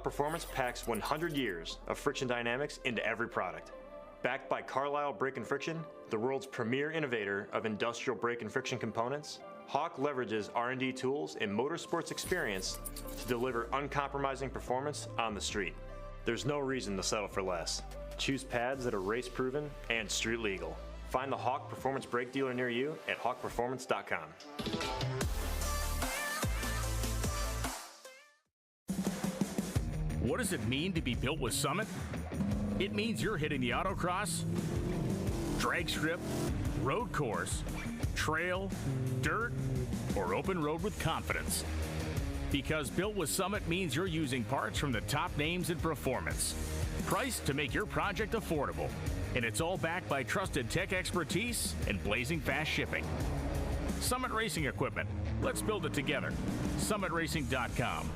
Performance packs 100 years of friction dynamics into every product. Backed by Carlisle Brake and Friction, the world's premier innovator of industrial brake and friction components, Hawk leverages R&D tools and motorsports experience to deliver uncompromising performance on the street. There's no reason to settle for less. Choose pads that are race-proven and street-legal. Find the Hawk Performance brake dealer near you at hawkperformance.com. What does it mean to be built with Summit? It means you're hitting the autocross, drag strip, road course, trail, dirt, or open road with confidence. Because built with Summit means you're using parts from the top names in performance, priced to make your project affordable. And it's all backed by trusted tech expertise and blazing fast shipping. Summit Racing Equipment. Let's build it together. SummitRacing.com.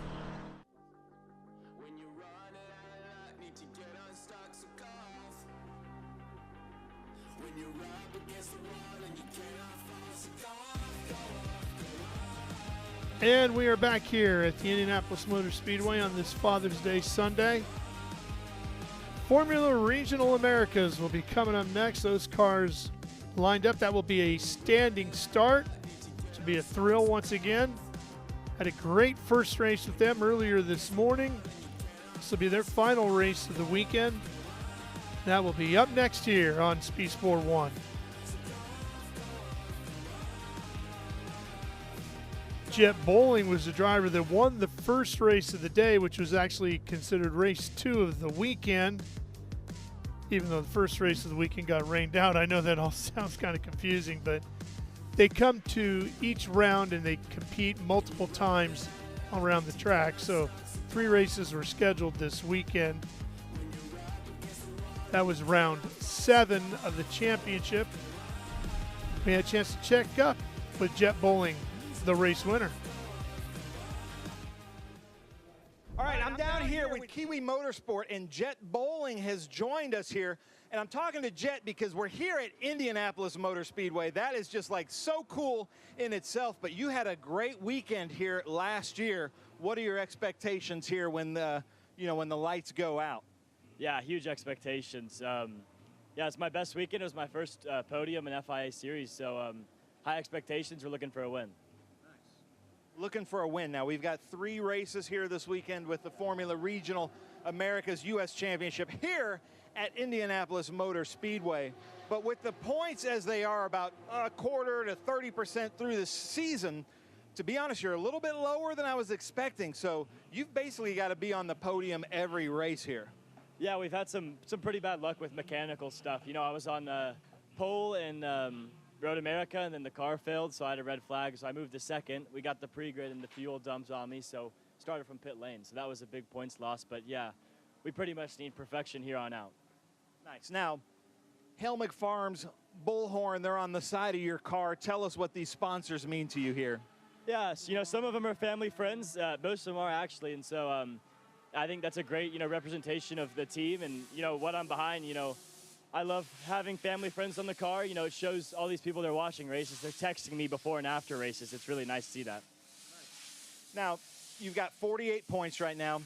And we are back here at the Indianapolis Motor Speedway on this Father's Day Sunday. Formula Regional Americas will be coming up next. Those cars lined up. That will be a standing start. It will be a thrill once again. Had a great first race with them earlier this morning. This will be their final race of the weekend. That will be up next here on Speed Sport 1. Jett Bowling was the driver that won the first race of the day, which was actually considered race 2 of the weekend. Even though the first race of the weekend got rained out. I know that all sounds kind of confusing, but they come to each round and they compete multiple times around the track. So 3 races were scheduled this weekend. That was round 7 of the championship. We had a chance to check up with Jett Bowling, the race winner. All right, I'm down here with Kiwi Motorsport, and Jett Bowling has joined us here. And I'm talking to Jett because we're here at Indianapolis Motor Speedway. That is just like so cool in itself, but you had a great weekend here last year. What are your expectations here when the, when the lights go out? Yeah, huge expectations. Yeah, it's my best weekend. It was my first podium in FIA series, so high expectations. We're looking for a win. Looking for a win. Now, we've got 3 races here this weekend with the Formula Regional America's U.S. Championship here at Indianapolis Motor Speedway. But with the points as they are, about a quarter to 30% through the season, to be honest, you're a little bit lower than I was expecting. So you've basically got to be on the podium every race here. Yeah, we've had some pretty bad luck with mechanical stuff. I was on pole in Road America, and then the car failed, so I had a red flag. So I moved to second. We got the pre-grid, and the fuel dumped on me, so started from pit lane. So that was a big points loss. But, yeah, we pretty much need perfection here on out. Nice. Now, Helmick Farms, Bullhorn, they're on the side of your car. Tell us what these sponsors mean to you here. Yeah, so, some of them are family friends. Most of them are, actually. And so I think that's a great, representation of the team. And, what I'm behind, I love having family friends on the car. It shows all these people that are watching races. They're texting me before and after races. It's really nice to see that. Now, you've got 48 points right now.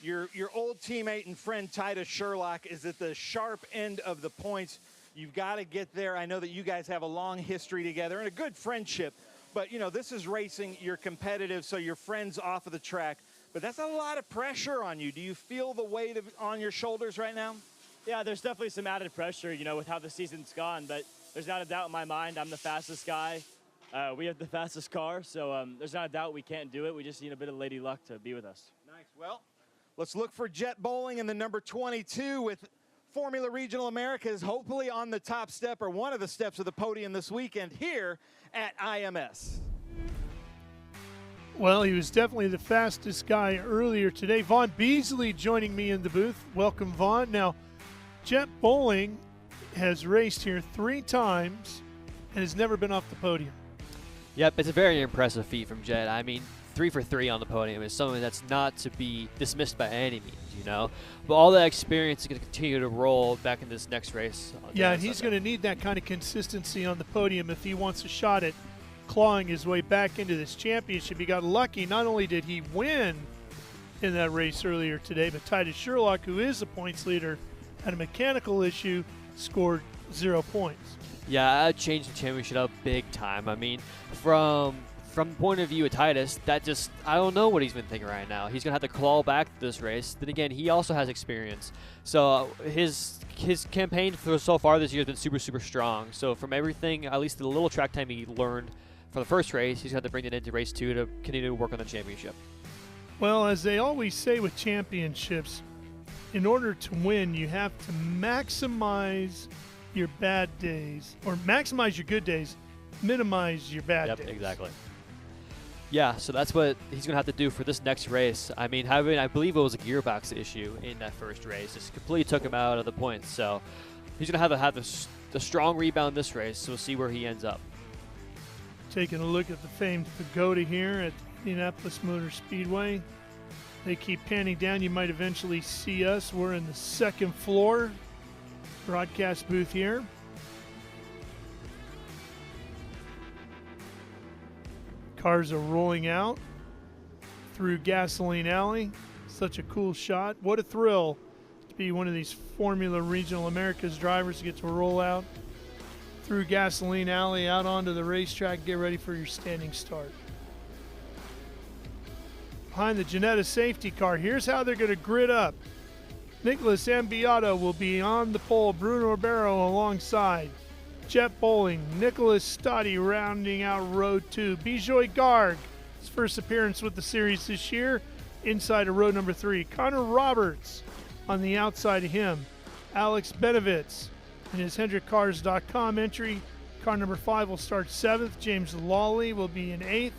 Your old teammate and friend Titus Sherlock is at the sharp end of the points. You've got to get there. I know that you guys have a long history together and a good friendship. But, this is racing. You're competitive, so you're friends off of the track. But that's a lot of pressure on you. Do you feel the weight on your shoulders right now? Yeah, there's definitely some added pressure, with how the season's gone. But there's not a doubt in my mind I'm the fastest guy. We have the fastest car, so there's not a doubt we can't do it. We just need a bit of lady luck to be with us. Nice. Well, let's look for Jett Bowling in the number 22 with Formula Regional Americas, hopefully on the top step or one of the steps of the podium this weekend here at IMS. Well, he was definitely the fastest guy earlier today. Vaughn Beasley joining me in the booth. Welcome, Vaughn. Now, Jett Bowling has raced here 3 times and has never been off the podium. Yep, it's a very impressive feat from Jett. I mean, 3 for 3 on the podium is something that's not to be dismissed by any means, But all that experience is going to continue to roll back in this next race. Yeah, and he's going to need that kind of consistency on the podium if he wants a shot at clawing his way back into this championship. He got lucky. Not only did he win in that race earlier today. But Titus Sherlock, who is the points leader, had a mechanical issue, scored 0 points. Yeah, that changed the championship up big time. I mean, from the point of view of Titus, I don't know what he's been thinking right now. He's going to have to claw back this race. Then again, he also has experience. So his campaign so far this year has been super, super strong. So from everything, at least the little track time he learned for the first race, he's got to bring it into race 2 to continue to work on the championship. Well, as they always say with championships, in order to win, you have to maximize your bad days, or maximize your good days, minimize your bad days. Yep, exactly. Yeah, so that's what he's going to have to do for this next race. I mean, I believe it was a gearbox issue in that first race. Just completely took him out of the points. So he's going to have the strong rebound this race, so we'll see where he ends up. Taking a look at the famed pagoda here at Indianapolis Motor Speedway. They keep panning down. You might eventually see us. We're in the second floor broadcast booth here. Cars are rolling out through Gasoline Alley. Such a cool shot. What a thrill to be one of these Formula Regional Americas drivers to get to roll out through Gasoline Alley out onto the racetrack. Get ready for your standing start. Behind the Janetta safety car, here's how they're going to grid up. Nicolas Ambiato will be on the pole. Bruno Ribeiro alongside. Jett Bowling, Nicolas Stati rounding out row 2. Bijoy Garg, his first appearance with the series this year, inside of row number 3. Connor Roberts on the outside of him. Alex Benavitz in his HendrickCars.com entry. Car number 5 will start 7th. James Lawley will be in 8th.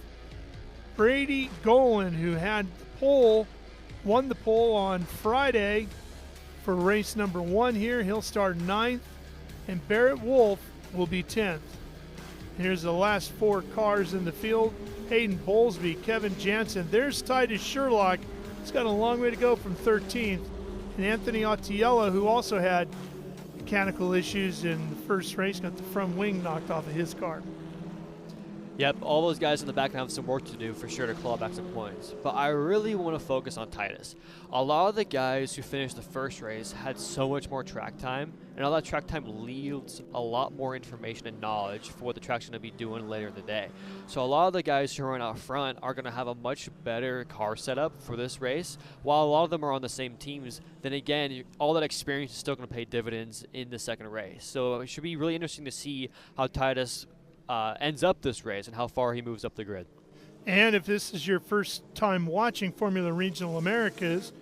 Brady Golan, who had the pole, won the pole on Friday for race number 1 here. He'll start 9th. And Barrett Wolfe will be 10th. Here's the last 4 cars in the field. Hayden Bowlesby, Kevin Janzen. There's Titus Sherlock. He's got a long way to go from 13th. And Anthony Ottiella, who also had mechanical issues in the first race, got the front wing knocked off of his car. Yep, all those guys in the back have some work to do for sure to claw back some points. But I really want to focus on Titus. A lot of the guys who finished the first race had so much more track time, and all that track time leads a lot more information and knowledge for what the track's going to be doing later in the day. So a lot of the guys who are out front are going to have a much better car setup for this race, while a lot of them are on the same teams. Then again, all that experience is still going to pay dividends in the second race. So it should be really interesting to see how Titus ends up this race and how far he moves up the grid. And if this is your first time watching Formula Regional Americas,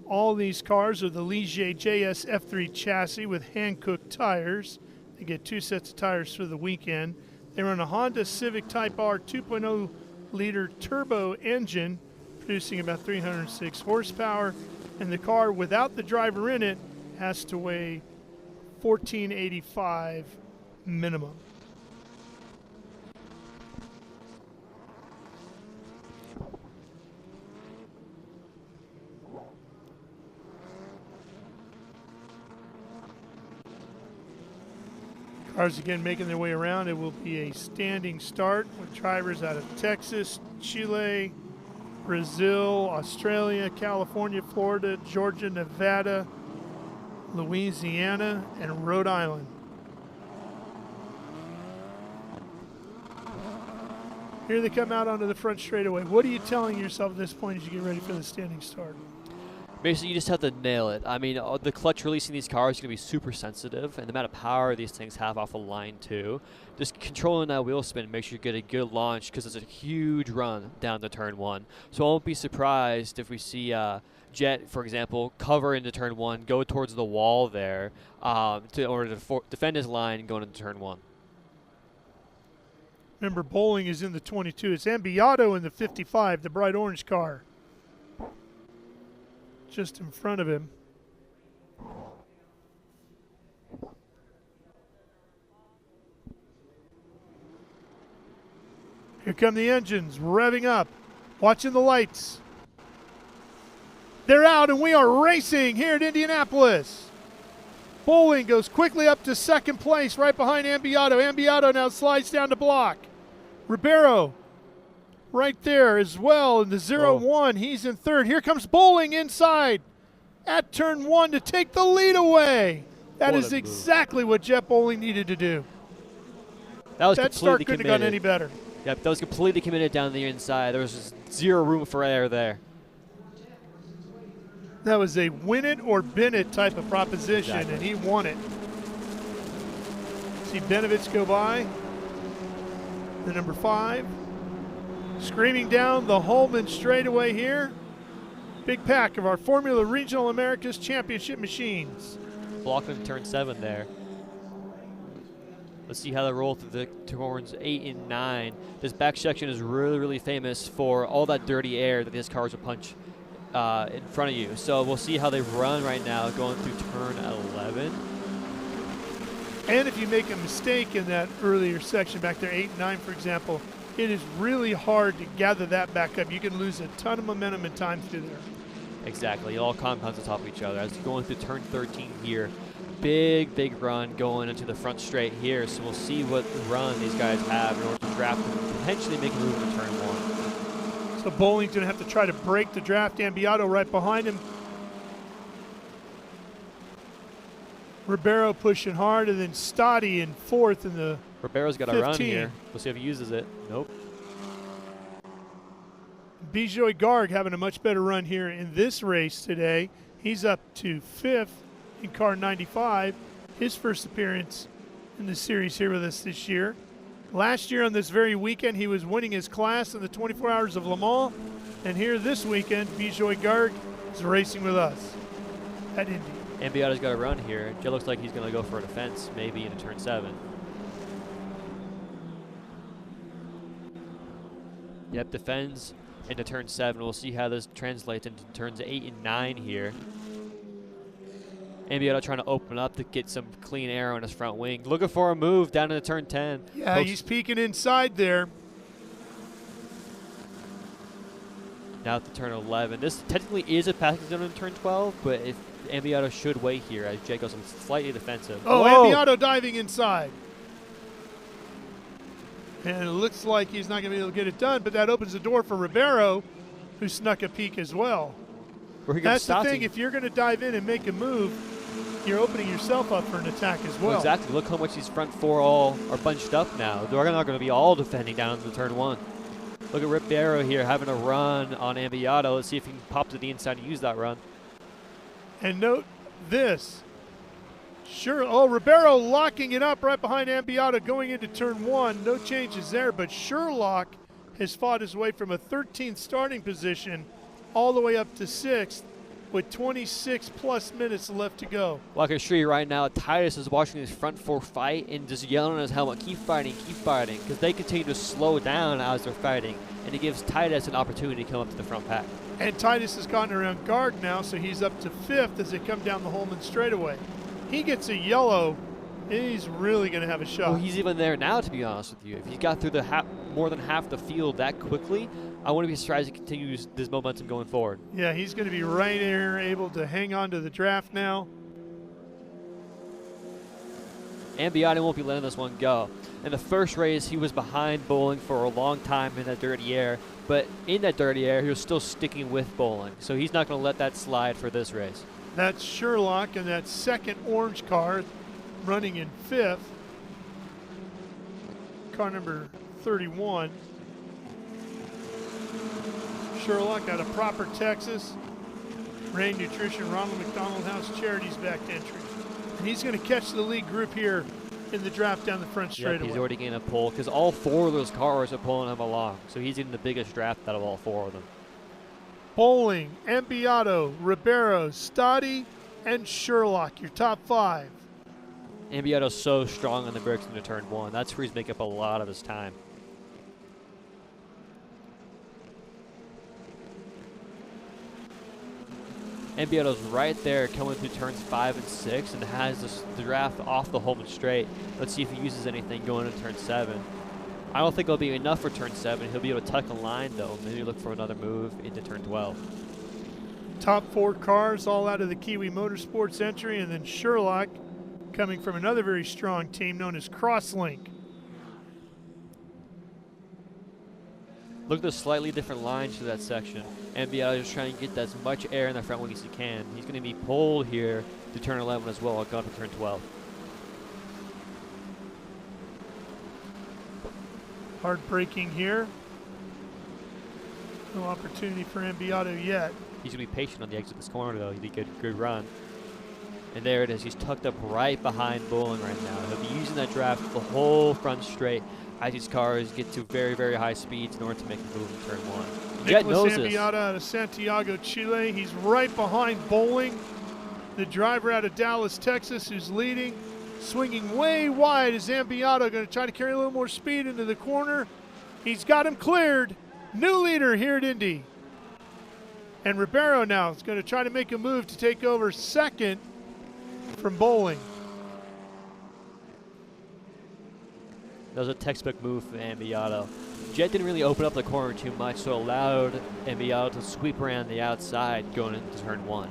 all these cars are the Ligier JS F3 chassis with hand-cooked tires. They get 2 sets of tires for the weekend. They run a Honda Civic Type R 2.0-liter turbo engine, producing about 306 horsepower. And the car, without the driver in it, has to weigh 1485 minimum. Cars again making their way around. It will be a standing start with drivers out of Texas, Chile, Brazil, Australia, California, Florida, Georgia, Nevada, Louisiana, and Rhode Island. Here they come out onto the front straightaway. What are you telling yourself at this point as you get ready for the standing start? Basically, you just have to nail it. I mean, the clutch releasing these cars is going to be super sensitive, and the amount of power these things have off the line, too. Just controlling that wheel spin makes sure you get a good launch because it's a huge run down to turn 1. So I won't be surprised if we see Jett, for example, cover into turn 1, go towards the wall there in order to defend his line going into turn 1. Remember, Bowling is in the 22. It's Ambiato in the 55, the bright orange car, just in front of him. Here come the engines revving up, watching the lights. They're out and we are racing here at Indianapolis. Bowling goes quickly up to second place right behind Ambiato. Ambiato now slides down to block. Ribeiro right there as well in the 0-1. He's in third. Here comes Bowling inside at turn 1 to take the lead away. That is exactly what Jett Bowling needed to do. That start couldn't have gone any better. Yep, that was completely committed down the inside. There was just zero room for error there. That was a win it or bin it type of proposition, and he won it. See Benavitz go by, the number 5. Screaming down the Holman straightaway here. Big pack of our Formula Regional Americas Championship machines. Blocking in turn 7 there. Let's see how they roll through the turns 8 and 9. This back section is really, really famous for all that dirty air that these cars will punch in front of you. So we'll see how they run right now going through turn 11. And if you make a mistake in that earlier section back there, 8 and 9, for example, it is really hard to gather that back up. You can lose a ton of momentum and time through there. Exactly. It all compounds on top of each other. As you're going through turn 13 here, big run going into the front straight here. So we'll see what run these guys have in order to draft and potentially make a move into turn 1. So Bowling's going to have to try to break the draft. Ambiato right behind him. Ribeiro pushing hard, and then Stati in 4th in the Ribeiro's got 15. a run here. We'll see if he uses it. Nope. Bijoy Garg having a much better run here in this race today. He's up to 5th in car 95. His first appearance in the series here with us this year. Last year on this very weekend, he was winning his class in the 24 Hours of Le Mans. And here this weekend, Bijoy Garg is racing with us at Indy. Ambiato's got a run here. It looks like he's going to go for a defense, maybe into turn 7. Yep, defends into turn 7. We'll see how this translates into turns 8 and 9 here. Ambiato trying to open up to get some clean air on his front wing. Looking for a move down into turn 10. Yeah, he's peeking inside there. Now to turn 11. This technically is a passing zone in turn 12, but if Ambiato should wait here as Jett goes slightly defensive. Oh, Whoa. Ambiato diving inside. And it looks like he's not going to be able to get it done, but that opens the door for Ribeiro, who snuck a peek as well. That's the thing. If you're going to dive in and make a move, you're opening yourself up for an attack as well. Exactly. Look how much these front 4 all are bunched up now. They're not going to be all defending down into turn 1. Look at Ribeiro here having a run on Ambiato. Let's see if he can pop to the inside and use that run. And note this. Sure. Oh, Ribeiro locking it up right behind Ambiato going into turn 1. No changes there, but Sherlock has fought his way from a 13th starting position all the way up to 6th with 26 plus minutes left to go. Well, I can assure you right now, Titus is watching his front 4 fight and just yelling on his helmet, keep fighting, because they continue to slow down as they're fighting, and it gives Titus an opportunity to come up to the front pack. And Titus has gotten around Garg now, so he's up to 5th as they come down the Holman straightaway. He gets a yellow, and he's really going to have a shot. Well, he's even there now, to be honest with you. If he got through the more than half the field that quickly, I wouldn't be surprised if he continues this momentum going forward. Yeah, he's going to be right there, able to hang on to the draft now. Ambiato won't be letting this one go. In the first race, he was behind Bowling for a long time in that dirty air, but in that dirty air, he was still sticking with Bowling, so he's not going to let that slide for this race. That's Sherlock in that second orange car running in 5th. Car number 31. Sherlock out of Proper, Texas. Rain Nutrition, Ronald McDonald House Charities backed entry. And he's going to catch the lead group here in the draft down the front straightaway. He's already getting a pull because all 4 of those cars are pulling him along. So he's getting the biggest draft out of all 4 of them. Bowling, Ambiato, Ribeiro, Stati, and Sherlock, your top 5. Ambiato's so strong on the brakes into turn 1. That's where he's making up a lot of his time. Ambiato's right there coming through turns 5 and 6 and has the draft off the Holman straight. Let's see if he uses anything going into turn 7. I don't think it'll be enough for turn 7. He'll be able to tuck a line, though. Maybe look for another move into turn 12. Top 4 cars all out of the Kiwi Motorsports entry, and then Sherlock coming from another very strong team known as Crosslink. Look at the slightly different lines to that section. Ambiato is trying to get as much air in the front wing as he can. He's going to be pulled here to turn 11 as well, going to turn 12. Hard braking here. No opportunity for Ambiato yet. He's going to be patient on the exit of this corner, though. He did a good run. And there it is. He's tucked up right behind Bowling right now. He'll be using that draft the whole front straight as these cars get to very, very high speeds in order to make a move in turn 1. Jett knows Nicolas Ambiato out of Santiago, Chile. He's right behind Bowling, the driver out of Dallas, Texas, who's leading. Swinging way wide is Ambiato, going to try to carry a little more speed into the corner. He's got him cleared. New leader here at Indy. And Ribeiro now is going to try to make a move to take over second from Bowling. That was a textbook move for Ambiato. Jett didn't really open up the corner too much, so allowed Ambiato to sweep around the outside going into turn 1.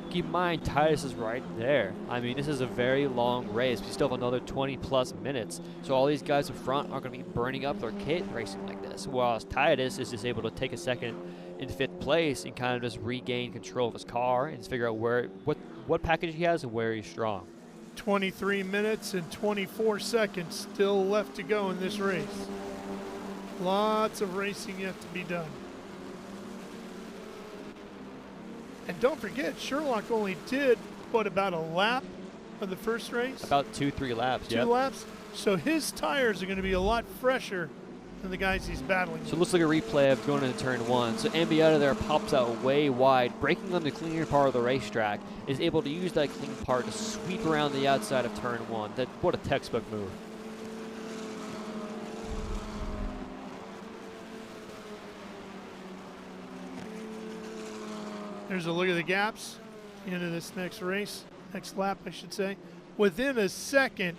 Keep in mind, Titus is right there. I mean, this is a very long race. We still have another 20-plus minutes, so all these guys in front are going to be burning up their kit racing like this, while Titus is just able to take a second in 5th place and kind of just regain control of his car and figure out what package he has and where he's strong. 23 minutes and 24 seconds still left to go in this race. Lots of racing yet to be done. And don't forget, Sherlock only did, about a lap of the first race? About 2-3 laps, Two laps? So his tires are going to be a lot fresher than the guys he's battling. So it looks like a replay of going into turn 1. So Ambiato there pops out way wide, breaking on the cleaner part of the racetrack, is able to use that clean part to sweep around the outside of turn 1. What a textbook move. There's a look at the gaps into this next race, next lap, I should say. Within a second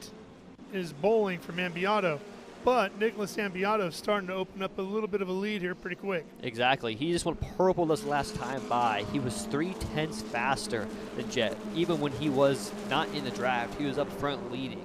is Bowling from Ambiato, but Nicolas Ambiato is starting to open up a little bit of a lead here pretty quick. Exactly. He just went purple this last time by. He was 0.3 faster than Jett. Even when he was not in the draft, he was up front leading.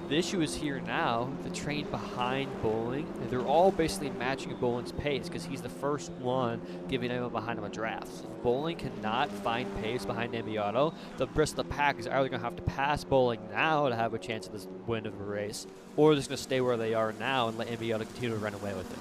The issue is here now, the train behind Bowling. They're all basically matching Bowling's pace because he's the first one giving anyone behind him a draft. If Bowling cannot find pace behind Ambiato, the rest of the pack is either going to have to pass Bowling now to have a chance of this win of the race, or they're just going to stay where they are now and let Ambiato continue to run away with it.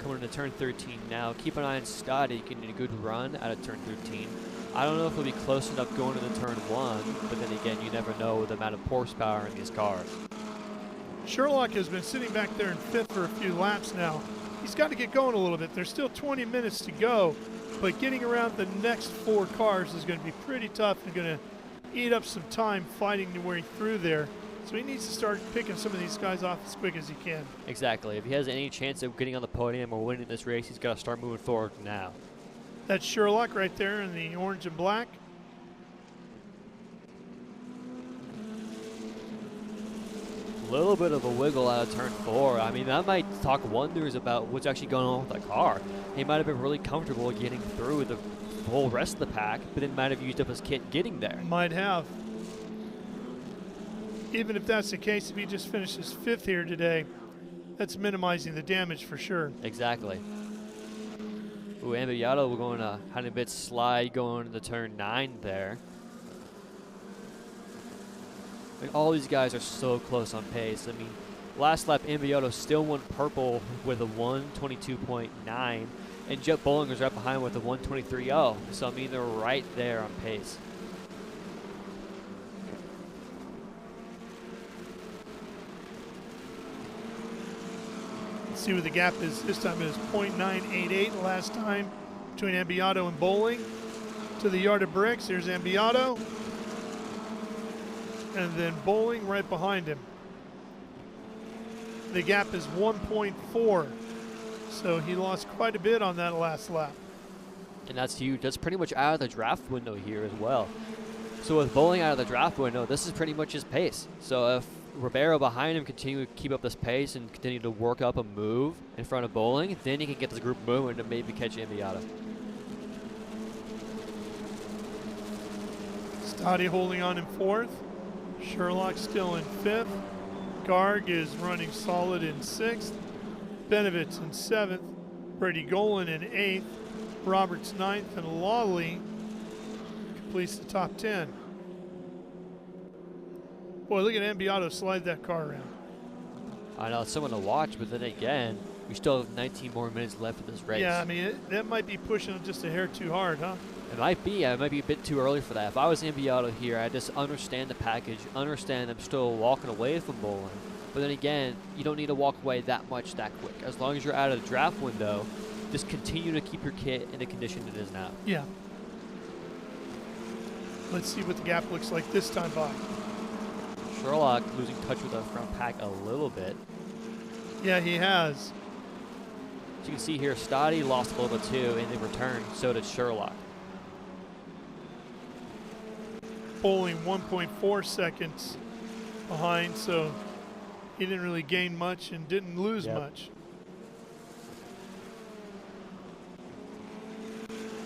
Coming into turn 13 now. Keep an eye on Stati getting a good run out of turn 13. I don't know if he'll be close enough going into turn 1, but then again, you never know the amount of horsepower in these cars. Sherlock has been sitting back there in 5th for a few laps now. He's got to get going a little bit. There's still 20 minutes to go, but getting around the next 4 cars is going to be pretty tough and going to eat up some time fighting your way through there. So he needs to start picking some of these guys off as quick as he can. Exactly. If he has any chance of getting on the podium or winning this race, he's got to start moving forward now. That's Sherlock right there in the orange and black. A little bit of a wiggle out of turn 4. I mean, that might talk wonders about what's actually going on with the car. He might have been really comfortable getting through the whole rest of the pack, but then might have used up his kit getting there. Might have. Even if that's the case, if he just finishes 5th here today, that's minimizing the damage for sure. Exactly. Ooh, Ambiato, we're going to kind of a bit slide going into turn 9 there. I mean, all these guys are so close on pace. I mean, last lap, Ambiato still went purple with a 1:22.9, and Jett Bowling was right behind with a 1:23.0. So, I mean, they're right there on pace. See what the gap is. This time it is 0.988 last time between Ambiato and Bowling. To the yard of bricks, there's Ambiato. And then Bowling right behind him. The gap is 1.4. So he lost quite a bit on that last lap. And that's huge. That's pretty much out of the draft window here as well. So with Bowling out of the draft window, this is pretty much his pace. So if Ribeiro behind him continue to keep up this pace and continue to work up a move in front of Bowling, then he can get this group moving to maybe catch Ambiato. Stati holding on in 4th. Sherlock still in 5th. Garg is running solid in 6th. Benavitz in 7th. Brady Golan in 8th. Roberts 9th. And Lawley completes the top 10. Boy, look at Ambiato slide that car around. I know, it's someone to watch, but then again, we still have 19 more minutes left in this race. Yeah, I mean, that might be pushing just a hair too hard, huh? It might be. It might be a bit too early for that. If I was Ambiato here, I'd just understand the package, understand I'm still walking away from Bowling. But then again, you don't need to walk away that much that quick. As long as you're out of the draft window, just continue to keep your kit in the condition it is now. Yeah. Let's see what the gap looks like this time by. Sherlock losing touch with the front pack a little bit. Yeah, he has. As you can see here, Stati lost a little bit too, and in return, so did Sherlock. Bowling 1.4 seconds behind, so he didn't really gain much and didn't lose much.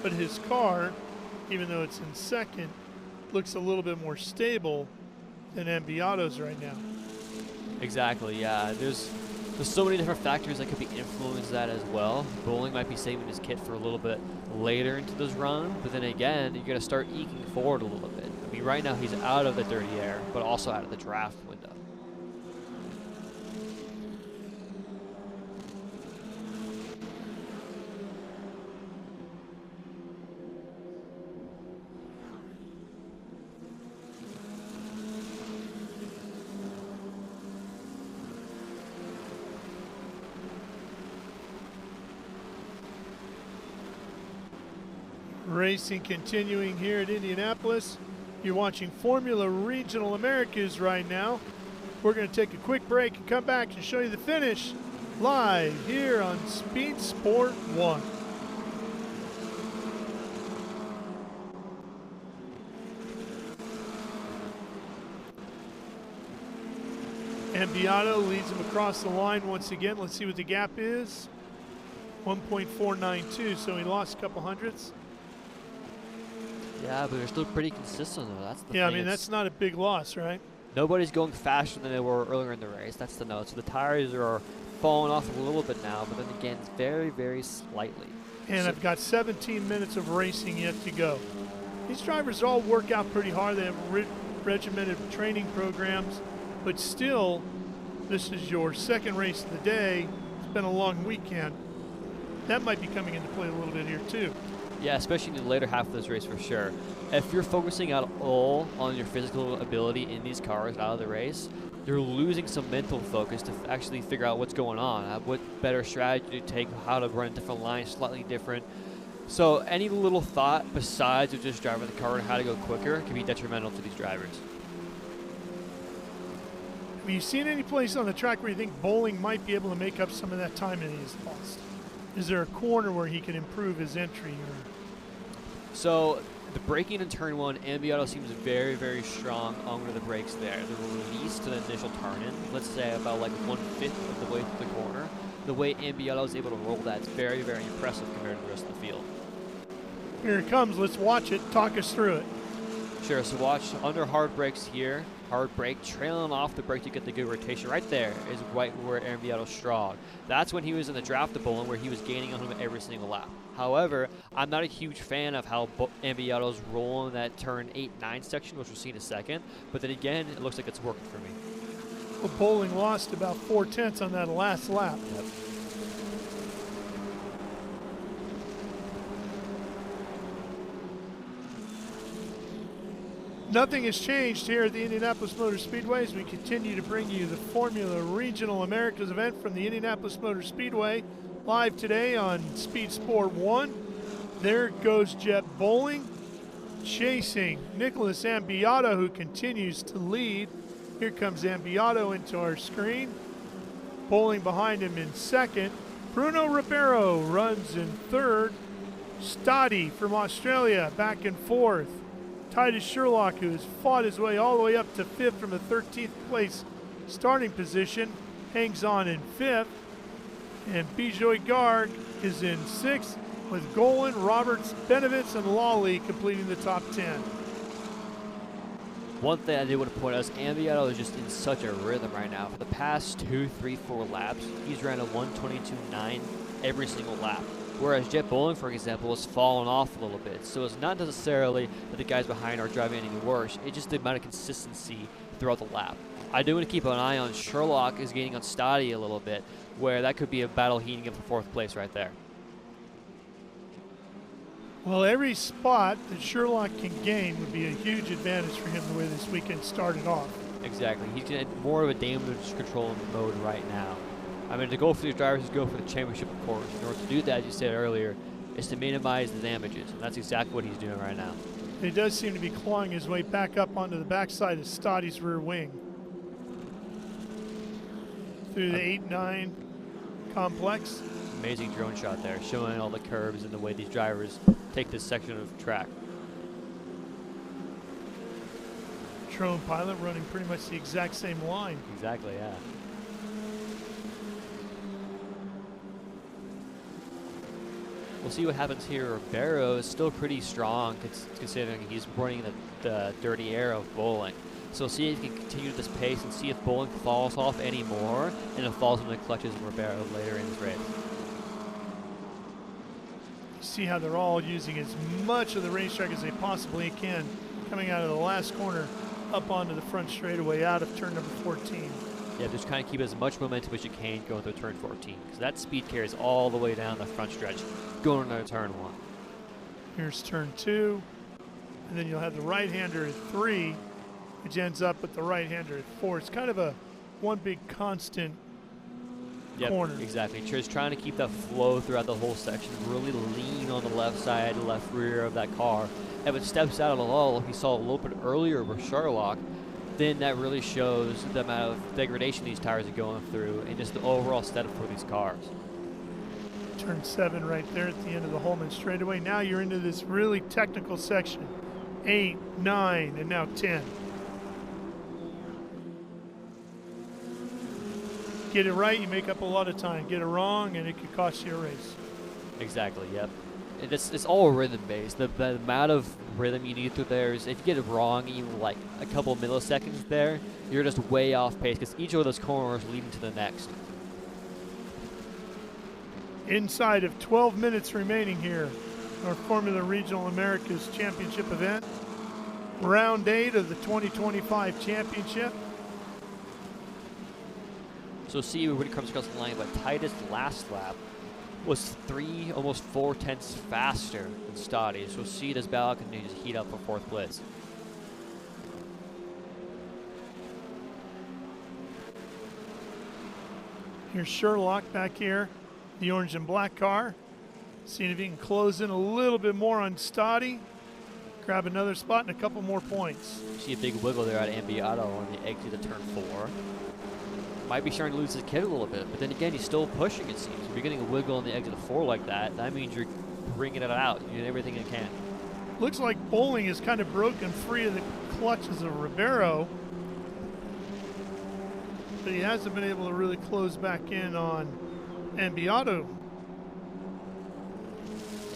But his car, even though it's in 2nd, looks a little bit more stable than Ambiato's right now. Exactly, yeah. There's so many different factors that could be influenced that as well. Bowling might be saving his kit for a little bit later into this run, but then again, you're going to start eking forward a little bit. I mean, right now he's out of the dirty air, but also out of the draft window. Racing continuing here at Indianapolis. You're watching Formula Regional Americas right now. We're going to take a quick break and come back and show you the finish live here on Speed Sport 1. Ambiato leads him across the line once again. Let's see what the gap is. 1.492, so he lost a couple hundredths. Yeah, but they're still pretty consistent though. That's the thing. I mean, that's not a big loss, right? Nobody's going faster than they were earlier in the race. That's the note. So the tires are falling off a little bit now, but then again, very, very slightly. And I've got 17 minutes of racing yet to go. These drivers all work out pretty hard. They have regimented training programs, but still, this is your 2nd race of the day. It's been a long weekend. That might be coming into play a little bit here too. Yeah, especially in the later half of this race for sure. If you're focusing at all on your physical ability in these cars out of the race, you're losing some mental focus to actually figure out what's going on, what better strategy to take, how to run different lines slightly different. So any little thought besides of just driving the car and how to go quicker can be detrimental to these drivers. Have you seen any place on the track where you think Bowling might be able to make up some of that time that he's lost? Is there a corner where he can improve his entry? So the braking in turn 1, Ambiato seems very, very strong under the brakes there. The release to the initial turn-in, let's say about like 1/5 of the way through the corner. The way Ambiato is able to roll that is very, very impressive compared to the rest of the field. Here it comes. Let's watch it. Talk us through it. Sure, so watch under hard brakes here. Hard brake, trailing off the brake to get the good rotation. Right there is right where Ambiato's strong. That's when he was in the draftable and where he was gaining on him every single lap. However, I'm not a huge fan of how Ambiato's rolling that turn 8-9 section, which we'll see in a second. But then again, it looks like it's working for me. Well, Bowling lost about 4/10 on that last lap. Yep. Nothing has changed here at the Indianapolis Motor Speedway as we continue to bring you the Formula Regional Americas event from the Indianapolis Motor Speedway live today on Speed Sport 1. There goes Jett Bowling chasing Nicolas Ambiato, who continues to lead. Here comes Ambiato into our screen. Bowling behind him in 2nd. Bruno Ribeiro runs in 3rd. Stati from Australia back in 4th. Titus Sherlock, who has fought his way all the way up to 5th from a 13th place starting position, hangs on in 5th. And Bijoy Garg is in 6th, with Golan, Roberts, Benavitz, and Lawley completing the top 10. One thing I did want to point out is Ambiato is just in such a rhythm right now. For the past 2, 3, 4 laps, he's ran a 1:22.9 every single lap. Whereas Jett Bowling, for example, has fallen off a little bit. So it's not necessarily that the guys behind are driving any worse. It's just the amount of consistency throughout the lap. I do want to keep an eye on Sherlock is gaining on Stati a little bit, where that could be a battle heating up for 4th place right there. Well, every spot that Sherlock can gain would be a huge advantage for him the way this weekend started off. Exactly. He's in more of a damage control mode right now. I mean, to go for these drivers is go for the championship, of course. In order to do that, as you said earlier, is to minimize the damages. And that's exactly what he's doing right now. He does seem to be clawing his way back up onto the backside of Stati's rear wing. Through the 8-9 complex. Amazing drone shot there, showing all the curves and the way these drivers take this section of track. Drone pilot running pretty much the exact same line. Exactly, yeah. We'll see what happens here. Barrow is still pretty strong considering he's running the dirty air of Bowling. So we'll see if he can continue this pace and see if Bowling falls off anymore and it falls into the clutches of Ribeiro later in this race. See how they're all using as much of the racetrack as they possibly can, coming out of the last corner up onto the front straightaway out of turn number 14. Yeah, just kind of keep as much momentum as you can going through turn 14, because that speed carries all the way down the front stretch, going into turn 1. Here's turn 2, and then you'll have the right-hander at 3, which ends up with the right-hander at 4. It's kind of a one big constant corner. Exactly. Just trying to keep that flow throughout the whole section, really lean on the left side, left rear of that car. And if it steps out of the lull, like we saw a little bit earlier with Sherlock, then that really shows the amount of degradation these tires are going through and just the overall setup for these cars. Turn 7 right there at the end of the Holman straightaway. Now you're into this really technical section. 8, 9, and now 10. Get it right, you make up a lot of time. Get it wrong, and it could cost you a race. Exactly, yep. And it's all rhythm-based. The amount of rhythm you need through there is, if you get it wrong, even like a couple milliseconds there, you're just way off pace, because each of those corners leading to the next. Inside of 12 minutes remaining here, our Formula Regional Americas Championship event. Round 8 of the 2025 championship. So see when it comes across the line, but Titus last lap was 3, almost 4 tenths faster than Stati. So see this battle continues to heat up for 4th place. Here's Sherlock back here, the orange and black car. Seeing if he can close in a little bit more on Stati. Grab another spot and a couple more points. See a big wiggle there at Ambiato on the exit of turn 4. Might be starting to lose his kid a little bit, but then again, he's still pushing, it seems. If you're getting a wiggle on the exit of 4 like that, that means you're bringing it out. You're doing everything you can. Looks like Bowling is kind of broken free of the clutches of Ribeiro, but he hasn't been able to really close back in on Ambiato.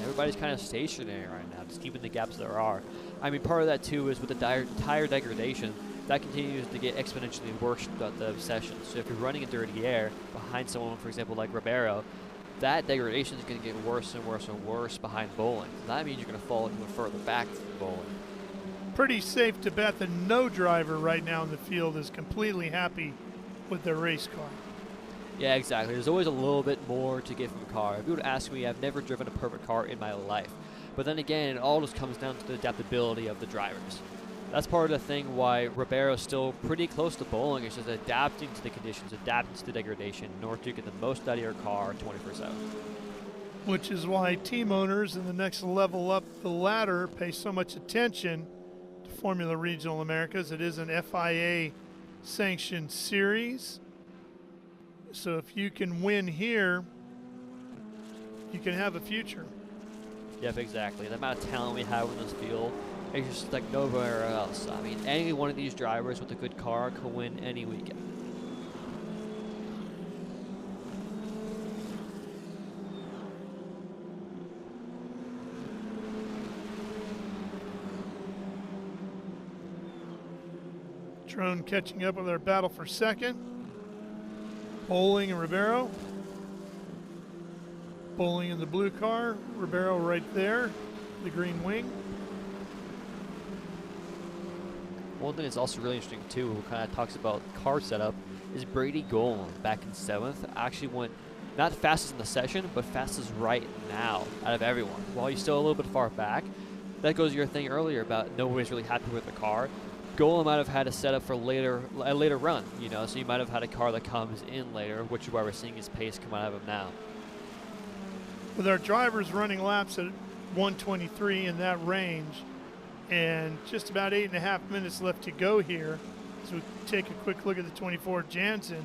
Everybody's kind of stationary right now, just keeping the gaps there are. I mean, part of that too is with the tire degradation, that continues to get exponentially worse throughout the session. So if you're running in dirty air behind someone, for example, like Ribeiro, that degradation is going to get worse and worse and worse behind Bowling. So that means you're going to fall even further back from Bowling. Pretty safe to bet that no driver right now in the field is completely happy with their race car. Yeah, exactly. There's always a little bit more to get from a car. If you would ask me, I've never driven a perfect car in my life. But then again, it all just comes down to the adaptability of the drivers. That's part of the thing why Ribeiro's still pretty close to Bowling. It's just adapting to the conditions, adapting to the degradation in order to get the most out of your car 24/7. Which is why team owners in the next level up the ladder pay so much attention to Formula Regional Americas. It is an FIA sanctioned series. So if you can win here, you can have a future. Yep, exactly. The amount of talent we have in this field It's just like nowhere else. I mean, any one of these drivers with a good car can win any weekend. Drone catching up with our battle for second. Bowling and Ribeiro. Bowling in the blue car. Ribeiro right there, the green wing. One thing that's also really interesting too, who kind of talks about car setup, is Brady Golan back in 7th. Actually went not fastest in the session, but fastest right now out of everyone. While he's still a little bit far back, that goes to your thing earlier about nobody's really happy with the car. Golan might have had a setup for a later run, you know, so you might have had a car that comes in later, which is why we're seeing his pace come out of him now. With our drivers running laps at 123 in that range, and just about 8.5 minutes left to go here, as we take a quick look at the 24 Janzen.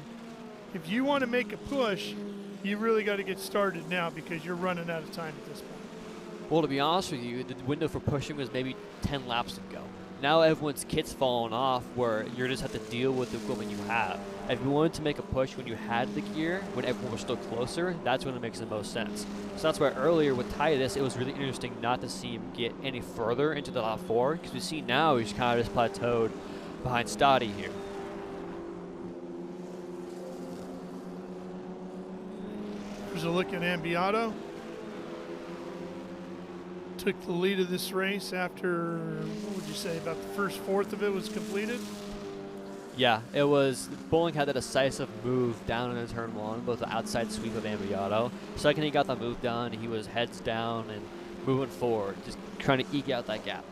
If you want to make a push, you really got to get started now because you're running out of time at this point. Well, to be honest with you, the window for pushing was maybe 10 laps to go. Now everyone's kit's falling off where you just have to deal with the equipment you have. If you wanted to make a push when you had the gear, when everyone was still closer, that's when it makes the most sense. So that's why earlier with Titus, it was really interesting not to see him get any further into the top 4, because we see now he's kind of just plateaued behind Stati here. There's a look at Ambiato. Took the lead of this race after, what would you say, about the first fourth of it was completed? Yeah, it was, Bowling had that decisive move down into turn 1, both the outside sweep of Ambiato. Second he got the move done, he was heads down and moving forward, just trying to eke out that gap.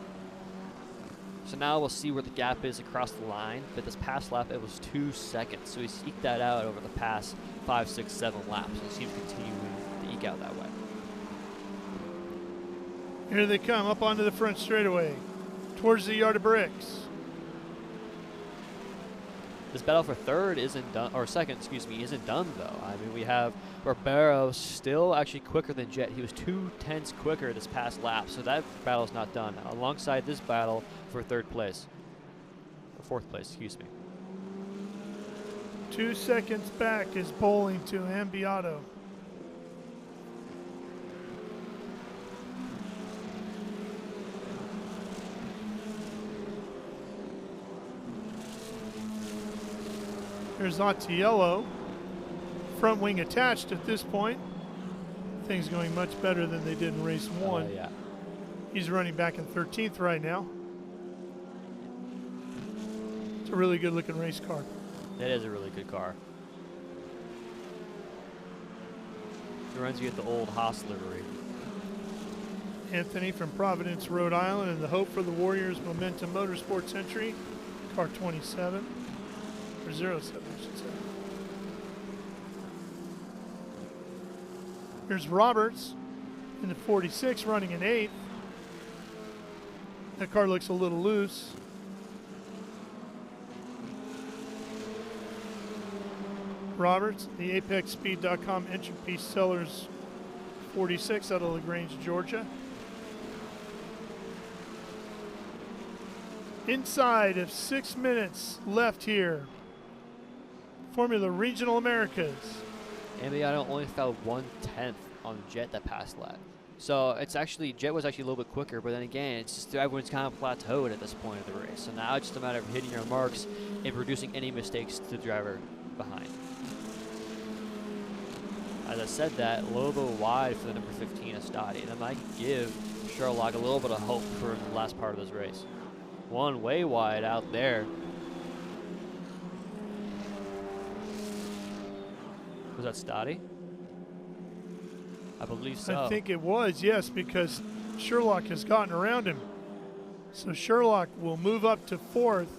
So now we'll see where the gap is across the line, but this past lap it was 2 seconds, so he's eked that out over the past 5, 6, 7 laps, and seems continuing to eke out that way. Here they come up onto the front straightaway, towards the yard of bricks. This battle for third isn't done, or second, excuse me, isn't done though. I mean, we have Ribeiro still actually quicker than Jett. He was 2/10 quicker this past lap, so that battle's not done. Alongside this battle for third place, or fourth place, excuse me. 2 seconds back is Bowling to Ambiato. There's Ottiello, front wing attached at this point. Things going much better than they did in race 1. Yeah. He's running back in 13th right now. It's a really good looking race car. That is a really good car. It reminds you of the old Haas livery. Anthony from Providence, Rhode Island, and the hope for the Warriors Momentum Motorsports entry, car 27. Or 07, I should say. Here's Roberts in the 46, running in 8th. That car looks a little loose. Roberts, the ApexSpeed.com entry piece sellers 46 out of LaGrange, Georgia. Inside of 6 minutes left here. Formula Regional Americas. Ambiato only fell 1/10 on Jett that past lap. So it's actually, Jett was actually a little bit quicker, but then again, it's just everyone's kind of plateaued at this point of the race. So now it's just a matter of hitting your marks and producing any mistakes to the driver behind. As I said that, a little bit wide for the number 15 of Stati, and that might give Sherlock a little bit of hope for the last part of this race. One way wide out there. Was that Stati? I believe so. I think it was, yes, because Sherlock has gotten around him. So Sherlock will move up to 4th,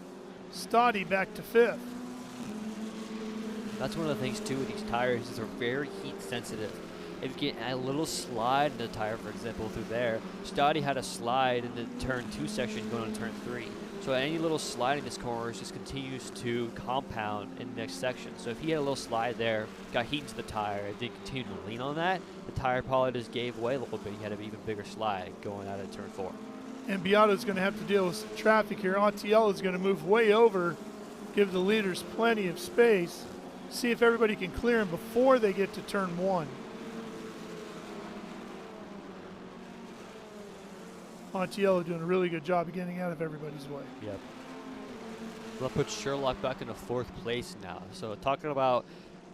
Stati back to 5th. That's one of the things too with these tires is they're very heat sensitive. If you get a little slide in the tire, for example, through there, Stati had a slide in the turn 2 section going on turn 3. So any little slide in this corner just continues to compound in the next section. So if he had a little slide there, got heat into the tire, and didn't continue to lean on that, the tire probably just gave way a little bit. He had an even bigger slide going out of turn 4. And Beato's going to have to deal with some traffic here. Autiello is going to move way over, give the leaders plenty of space, see if everybody can clear him before they get to turn 1. Autiello doing a really good job of getting out of everybody's way. Yep. That puts Sherlock back into 4th place now. So talking about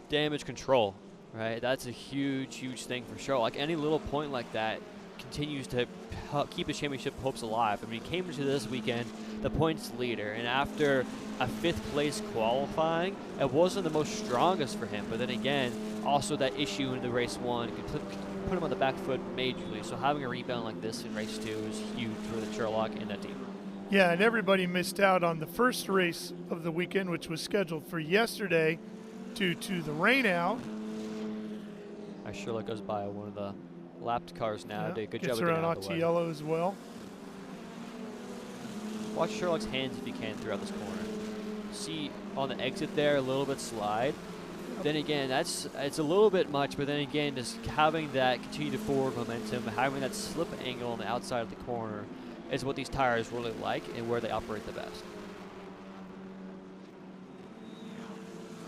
damage control, right? That's a huge, huge thing for Sherlock. Any little point like that continues to help keep his championship hopes alive. I mean, he came into this weekend the points leader, and after a 5th place qualifying, it wasn't the most strongest for him. But then again, also that issue in the race 1 could put him on the back foot majorly. So having a rebound like this in race 2 is huge for the Sherlock and that team. Yeah, and everybody missed out on the first race of the weekend, which was scheduled for yesterday due to the rain out. Sherlock goes by one of the lapped cars now. Yeah, Did a good gets job of getting around out of the way. Autiello as well. Watch Sherlock's hands if you can throughout this corner. See on the exit there, a little bit slide. Then again, it's a little bit much, but then again, just having that continued forward momentum, having that slip angle on the outside of the corner is what these tires really like and where they operate the best.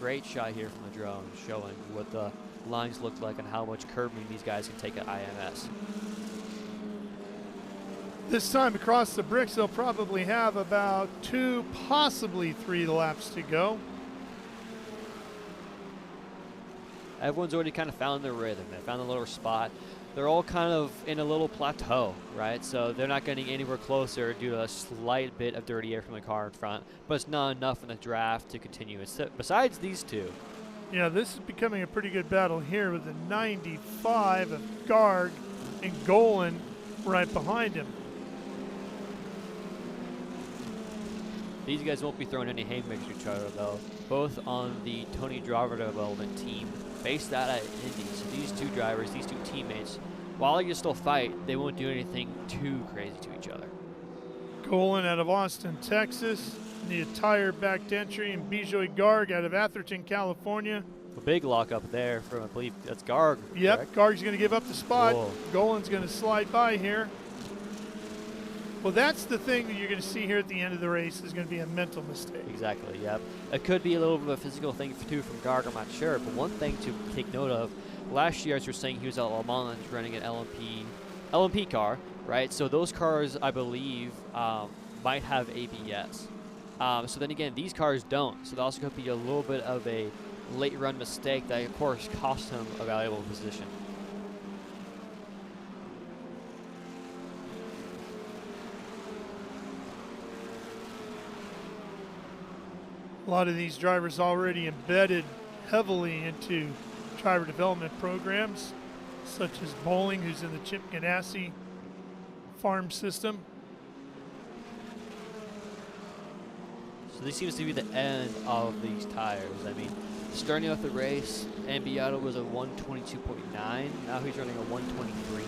Great shot here from the drone, showing what the lines look like and how much curbing these guys can take at IMS. This time across the bricks, they'll probably have about 2, possibly 3 laps to go. Everyone's already kind of found their rhythm. They found a little spot. They're all kind of in a little plateau, right? So they're not getting anywhere closer due to a slight bit of dirty air from the car in front, but it's not enough in the draft to continue. Besides these two. Yeah, this is becoming a pretty good battle here with the 95 of Garg and Golan right behind him. These guys won't be throwing any haymakers at each other, though. Both on the Tony Driver development team, based out at Indy. So these two drivers, these two teammates, while you still fight, they won't do anything too crazy to each other. Golan out of Austin, Texas. The entire back entry, and Bijoy Garg out of Atherton, California. A big lockup there from, I believe, that's Garg. Yep, correct? Garg's going to give up the spot. Whoa. Golan's going to slide by here. Well, that's the thing that you're going to see here at the end of the race is going to be a mental mistake. Exactly, yep. It could be a little bit of a physical thing too from Garg, I'm not sure. But one thing to take note of, last year, as you're saying, he was at Le Mans running an LMP car, right? So those cars, I believe, might have ABS. So then again, these cars don't. So that also could be a little bit of a late run mistake that, of course, cost him a valuable position. A lot of these drivers already embedded heavily into driver development programs, such as Bowling, who's in the Chip Ganassi farm system. So this seems to be the end of these tires. I mean, starting off the race, Ambiato was a 122.9. Now he's running a 123.9.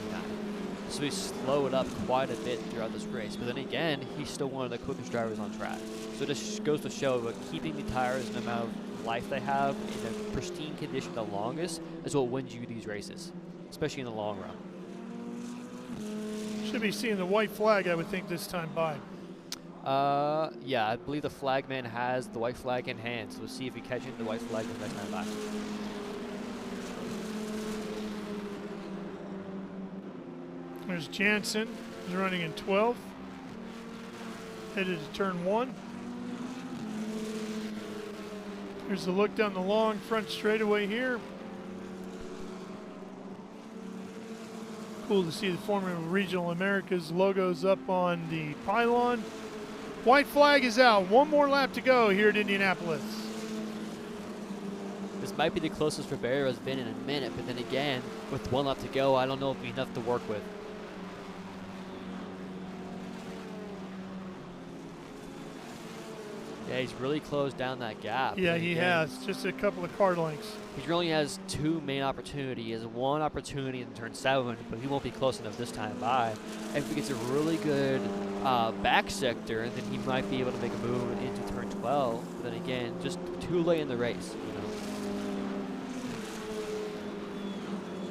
So he's slowed up quite a bit throughout this race. But then again, he's still one of the quickest drivers on track. So this goes to show that keeping the tires and the amount of life they have in a pristine condition the longest is what wins you these races, especially in the long run. Should be seeing the white flag, I would think, this time by. Yeah, I believe the flagman has the white flag in hand, so we'll see if he catches the white flag the next time back. There's Janzen, who's running in 12th, headed to turn 1. Here's a look down the long front straightaway here. Cool to see the former Regional Americas logos up on the pylon. White flag is out. One more lap to go here at Indianapolis. This might be the closest Rivera has been in a minute, but then again, with one lap to go, I don't know if it'll be enough to work with. Yeah, he's really closed down that gap. Yeah, And he again, has. Just a couple of car lengths. He really has two main opportunities. He has one opportunity in turn 7, but he won't be close enough this time by. If he gets a really good back sector, then he might be able to make a move into turn 12. But then again, just too late in the race, you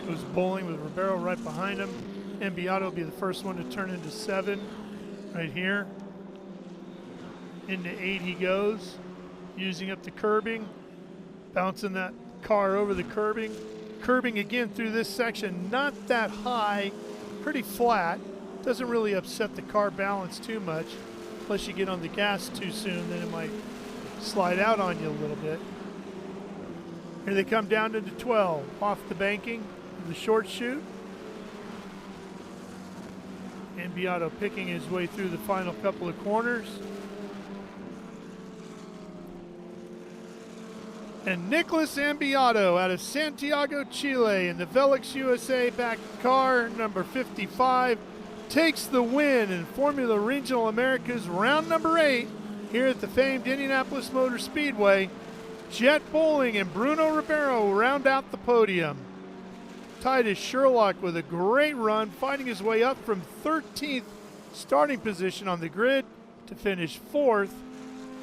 know. Goes Bowling with Ribeiro right behind him. Ambiato will be the first one to turn into 7. right here. Into 8 he goes, using up the curbing, bouncing that car over the curbing. Curbing again through this section, not that high, pretty flat. Doesn't really upset the car balance too much. Unless you get on the gas too soon, then it might slide out on you a little bit. Here they come down into 12, off the banking, the short chute. And Beato picking his way through the final couple of corners. And Nicolas Ambiato out of Santiago, Chile in the Velux USA backed car number 55 takes the win in Formula Regional Americas round number 8 here at the famed Indianapolis Motor Speedway. Jett Bowling and Bruno Ribeiro round out the podium. Titus Sherlock with a great run, fighting his way up from 13th starting position on the grid to finish 4th.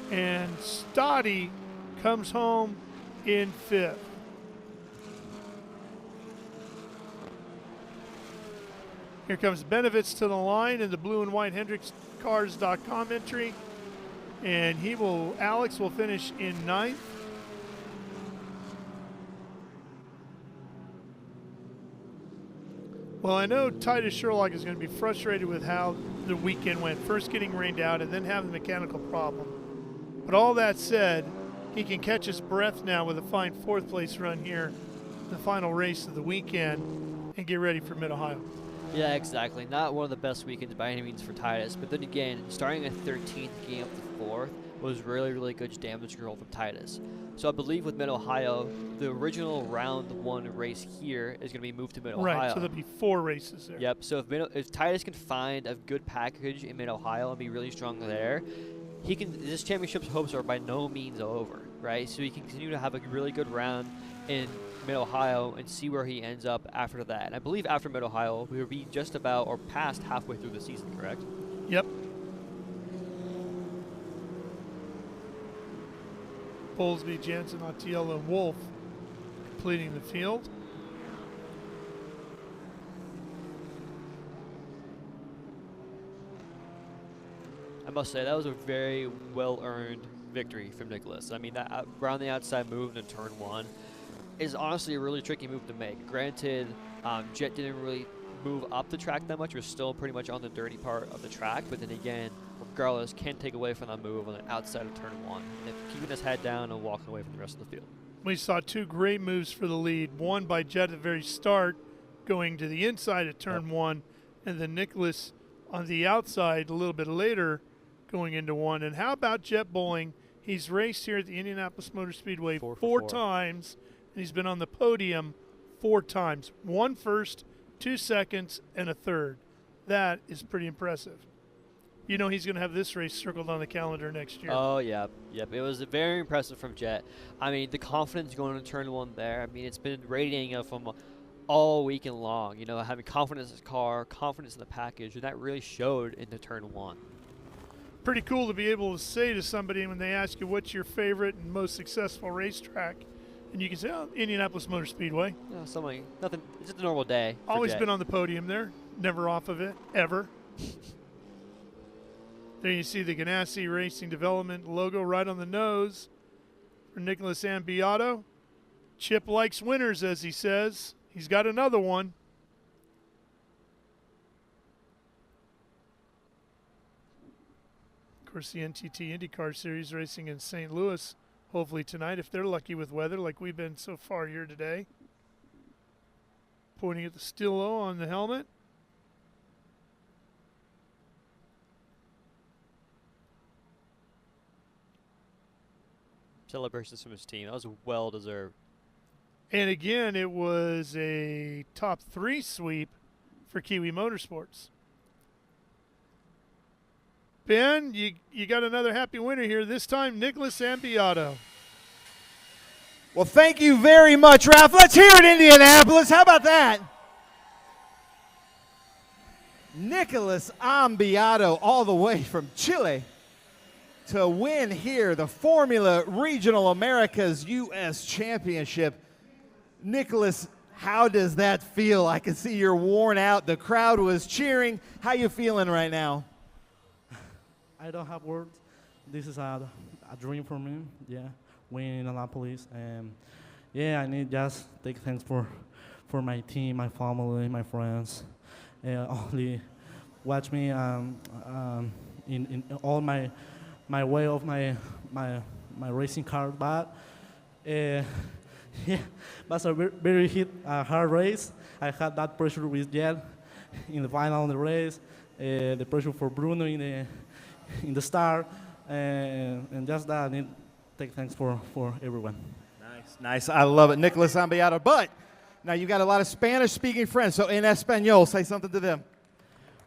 And Stati comes home in 5th. Here comes Benavitz to the line in the blue and white HendricksCars.com entry. And Alex will finish in 9th. Well, I know Titus Sherlock is going to be frustrated with how the weekend went. First getting rained out and then having the mechanical problem. But all that said, he can catch his breath now with a fine 4th place run here, the final race of the weekend, and get ready for Mid-Ohio. Yeah, exactly. Not one of the best weekends by any means for Titus, but then again, starting at 13th, getting up to 4th was really, really good damage control from Titus. So I believe with Mid-Ohio, the original round 1 race here is going to be moved to Mid-Ohio. Right, so there'll be 4 races there. Yep, so if Titus can find a good package in Mid-Ohio and be really strong there, this championship's hopes are by no means over, right? So he can continue to have a really good round in Mid-Ohio and see where he ends up after that. And I believe after Mid-Ohio, we will be just about or past halfway through the season, correct? Yep. Bowlesby, Janzen, Attiello, and Wolfe completing the field. I must say, that was a very well-earned victory from Nicolas. I mean, that around the outside move in turn 1 is honestly a really tricky move to make. Granted, Jett didn't really move up the track that much. We're still pretty much on the dirty part of the track, but then again, regardless, can't take away from that move on the outside of turn 1. And keeping his head down and walking away from the rest of the field. We saw 2 great moves for the lead. One by Jett at the very start, going to the inside of turn 1, and then Nicolas on the outside a little bit later, going into 1. And how about Jett Bowling? He's raced here at the Indianapolis Motor Speedway 4 times, and he's been on the podium 4 times. 1 first, 2 seconds, and a 3rd. That is pretty impressive. You know he's going to have this race circled on the calendar next year. Oh, yeah. Yep. It was very impressive from Jett. I mean, the confidence going into turn 1 there, I mean, it's been radiating from all weekend long, you know, having confidence in his car, confidence in the package, and that really showed in the turn 1. Pretty cool to be able to say to somebody when they ask you what's your favorite and most successful racetrack, and you can say, oh, Indianapolis Motor Speedway. No, something, nothing, it's just a normal day. Always been on the podium there, never off of it, ever. There you see the Ganassi Racing Development logo right on the nose for Nicolas Ambiato. Chip likes winners, as he says. He's got another one. Of course, the NTT IndyCar Series racing in St. Louis, hopefully tonight, if they're lucky with weather like we've been so far here today. Pointing at the Stillo on the helmet. Celebrations from his team. That was well deserved. And again, it was a top 3 sweep for Kiwi Motorsports. Ben, you got another happy winner here. This time, Nicolas Ambiato. Well, thank you very much, Ralph. Let's hear it, Indianapolis. How about that? Nicolas Ambiato all the way from Chile to win here the Formula Regional Americas U.S. Championship. Nicolas, how does that feel? I can see you're worn out. The crowd was cheering. How you feeling right now? I don't have words. This is a dream for me. Yeah, win in Indianapolis, and yeah, I need just take thanks for my team, my family, my friends. Only watch me in all my way of my racing car, but yeah, was a very hard race. I had that pressure with Jett in the final of the race, the pressure for Bruno in the start, and just that. I need to take thanks for everyone. Nice. I love it. Nicolas Ambiato. But now you've got a lot of Spanish-speaking friends, so in Espanol, say something to them.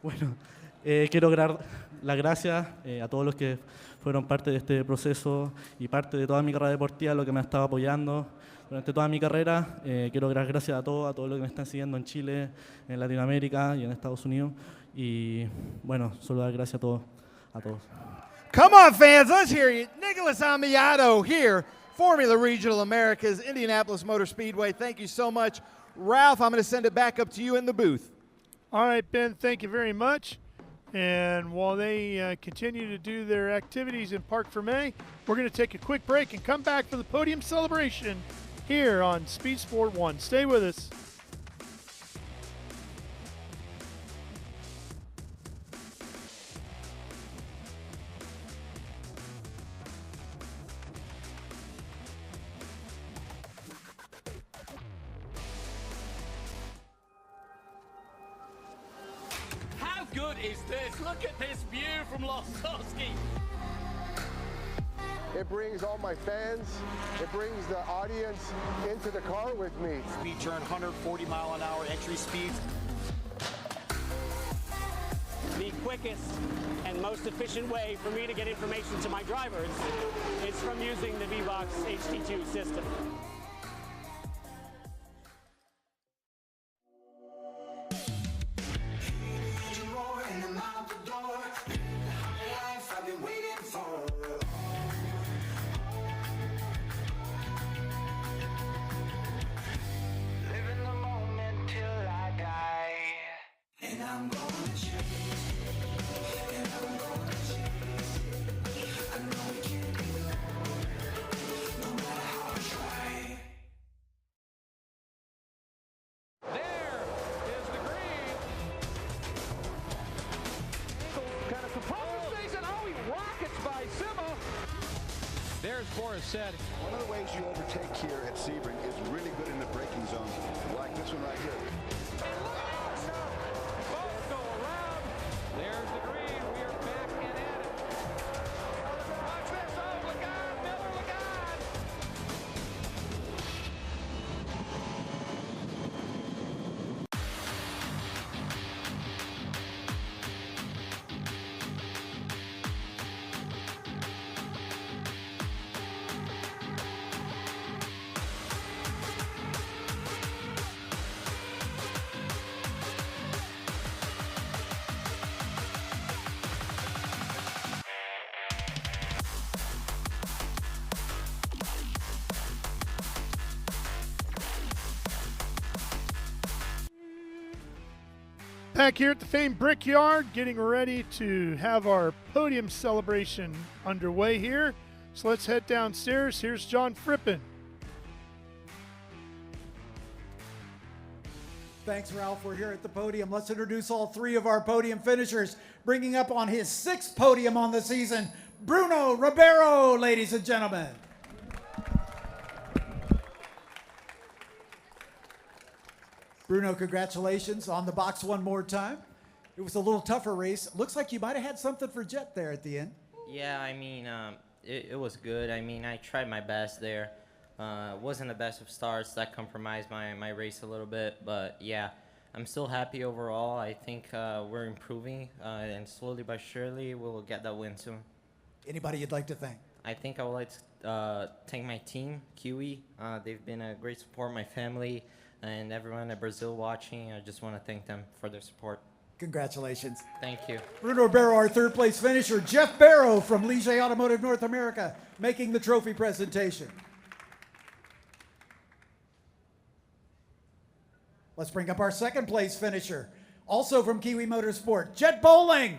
Bueno, quiero dar las gracias a todos los que fueron parte de este proceso y parte de toda mi carrera deportiva, lo que me ha estado apoyando durante toda mi carrera. Quiero dar gracias a todos los que me están siguiendo en Chile, en Latinoamérica y en Estados Unidos. Y bueno, solo dar gracias a todos. Come on, fans, let's hear you. Nicolas Ambiato here, Formula Regional Americas, Indianapolis Motor Speedway. Thank you so much. Ralph, I'm going to send it back up to you in the booth. All right, Ben, thank you very much. And while they continue to do their activities in Parc Fermé, we're going to take a quick break and come back for the podium celebration here on Speed Sport 1. Stay with us. Good is this? Look at this view from Losowski. It brings all my fans, it brings the audience into the car with me. Speed turn 140-mile-an-hour entry speeds. The quickest and most efficient way for me to get information to my drivers is from using the V-Box HT2 system. Said. One of the ways you overtake here at Sebring is really good in the braking zone, like this one right here. Both go around. There's the green. We are back and at it. Watch this. Oh, Lagarde, Miller, Lagarde. Back here at the famed Brickyard, getting ready to have our podium celebration underway here. So let's head downstairs. Here's John Frippen. Thanks, Ralph. We're here at the podium. Let's introduce all three of our podium finishers. Bringing up on his 6th podium on the season, Bruno Ribeiro, ladies and gentlemen. Bruno, congratulations on the box one more time. It was a little tougher race. Looks like you might have had something for Jett there at the end. Yeah, I mean, it was good. I mean, I tried my best there. Wasn't the best of starts. That compromised my race a little bit. But, yeah, I'm still happy overall. I think we're improving, and slowly but surely we'll get that win soon. Anybody you'd like to thank? I think I would like to thank my team, Kiwi. They've been a great support, my family, and everyone in Brazil watching. I just want to thank them for their support. Congratulations. Thank you. Bruno Ribeiro, our 3rd place finisher. Jeff Barrow from Ligier Automotive North America making the trophy presentation. Let's bring up our 2nd place finisher, also from Kiwi Motorsport, Jett Bowling.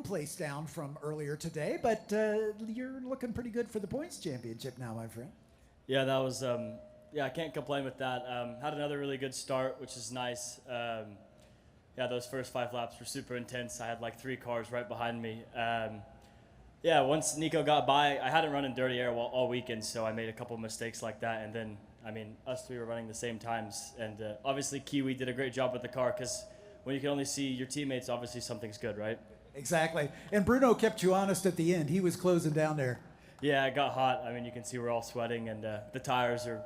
place down from earlier today, but you're looking pretty good for the points championship now, my friend. Yeah, that was, I can't complain with that. Had another really good start, which is nice. Yeah, those first 5 laps were super intense. I had like 3 cars right behind me. Yeah, once Nico got by, I hadn't run in dirty air all weekend, so I made a couple mistakes like that. And then, I mean, us 3 were running the same times. And obviously, Kiwi did a great job with the car, because when you can only see your teammates, obviously something's good, right? Exactly. And Bruno kept you honest at the end. He was closing down there. Yeah, it got hot. I mean, you can see we're all sweating, and the tires are,